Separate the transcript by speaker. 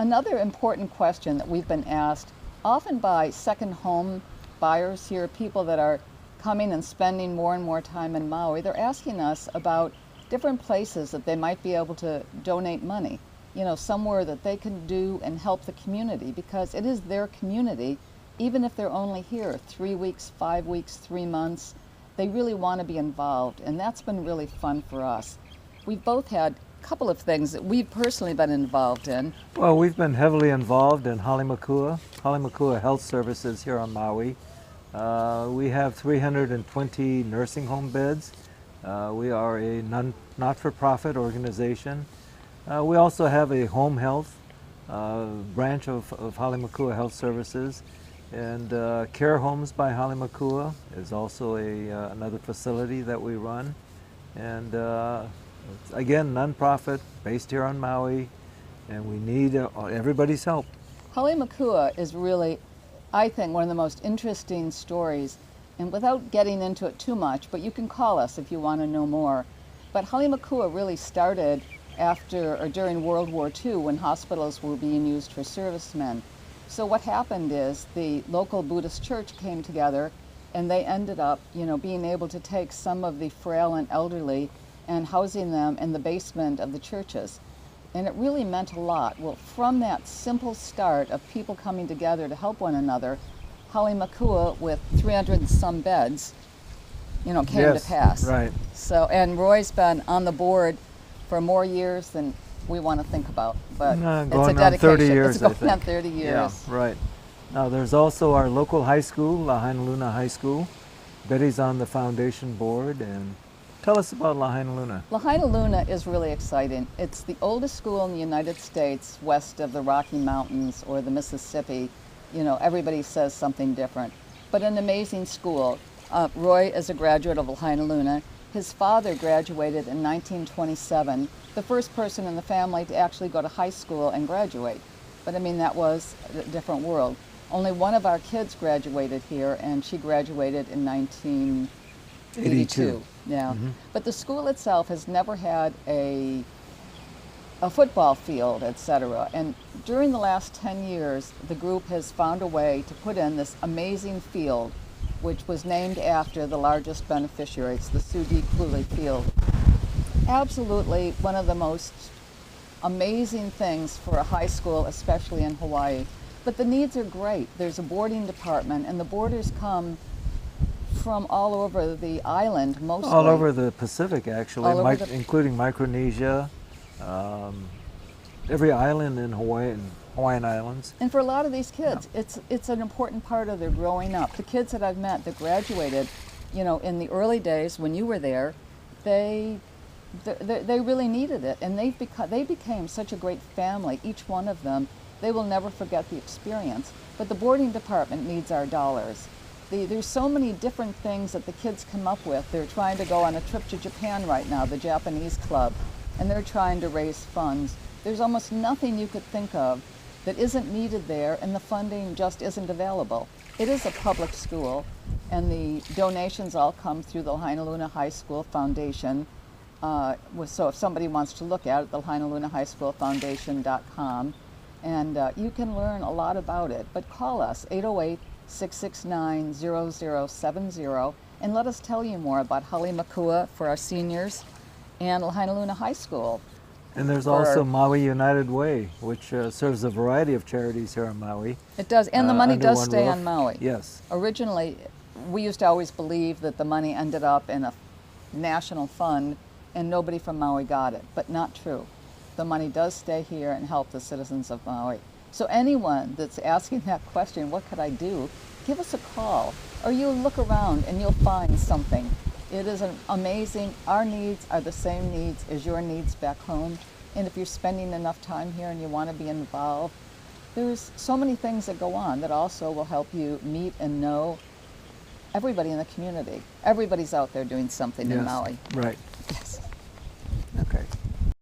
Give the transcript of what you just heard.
Speaker 1: Another important question that we've been asked, often by second home buyers here, people that are coming and spending more and more time in Maui, they're asking us about different places that they might be able to donate money, somewhere that they can do and help the community, because it is their community. Even if they're only here 3 weeks, 5 weeks, 3 months, they really want to be involved, and that's been really fun for us. We've both had a couple of things that we've personally been involved in.
Speaker 2: Well, we've been heavily involved in Halemakua Health Services here on Maui. We have 320 nursing home beds. We are a not-for-profit organization. We also have a home health branch of Halemakua Health Services, and Care Homes by Halemakua is also another facility that we run. And again, nonprofit, based here on Maui, and we need everybody's help.
Speaker 1: Halemakua is really, I think, one of the most interesting stories, and without getting into it too much, but you can call us if you want to know more. But Halemakua really started after or during World War II, when hospitals were being used for servicemen. So what happened is the local Buddhist church came together, and they ended up, being able to take some of the frail and elderly and housing them in the basement of the churches. And it really meant a lot. Well, from that simple start of people coming together to help one another, Halemakua, with 300 and some beds, came to pass.
Speaker 2: Right.
Speaker 1: So, and Roy's been on the board for more years than we want to think about, but it's a dedication.
Speaker 2: 30 years,
Speaker 1: it's going on 30 years.
Speaker 2: Yeah, right. Now there's also our local high school, Lahainaluna High School. Betty's on the foundation board, and tell us about Lahainaluna.
Speaker 1: Lahainaluna is really exciting. It's the oldest school in the United States west of the Rocky Mountains or the Mississippi. Everybody says something different, but an amazing school. Roy is a graduate of Lahainaluna. His father graduated in 1927, the first person in the family to actually go to high school and graduate. But that was a different world. Only one of our kids graduated here, and she graduated in 1982. Yeah. Mm-hmm. But the school itself has never had a football field, etc. And during the last 10 years, the group has found a way to put in this amazing field, which was named after the largest beneficiary. It's the Sudi Kuli Field. Absolutely one of the most amazing things for a high school, especially in Hawaii. But the needs are great. There's a boarding department, and the boarders come from all over the island, mostly.
Speaker 2: All over the Pacific, actually, including Micronesia, every island in Hawaii and Hawaiian Islands.
Speaker 1: And for a lot of these kids, it's an important part of their growing up. The kids that I've met that graduated, in the early days when you were there, they really needed it, and they became such a great family, each one of them. They will never forget the experience. But the boarding department needs our dollars. There's so many different things that the kids come up with. They're trying to go on a trip to Japan right now, the Japanese club, and they're trying to raise funds. There's almost nothing you could think of that isn't needed there, and the funding just isn't available. It is a public school, and the donations all come through the Lahainaluna High School Foundation. So if somebody wants to look at it, the LahainalunaHighSchoolFoundation.com, and you can learn a lot about it. But call us, 808-669-0070, and let us tell you more about Halemakua for our seniors and Lahainaluna High School.
Speaker 2: And there's also Maui United Way, which serves a variety of charities here on Maui.
Speaker 1: It does, and the money does stay on Maui.
Speaker 2: Yes.
Speaker 1: Originally, we used to always believe that the money ended up in a national fund and nobody from Maui got it, but not true. The money does stay here and help the citizens of Maui. So anyone that's asking that question, what could I do? Give us a call, or you look around and you'll find something. It is amazing. Our needs are the same needs as your needs back home. And if you're spending enough time here and you want to be involved, there's so many things that go on that also will help you meet and know everybody in the community. Everybody's out there doing something in Maui.
Speaker 2: Right.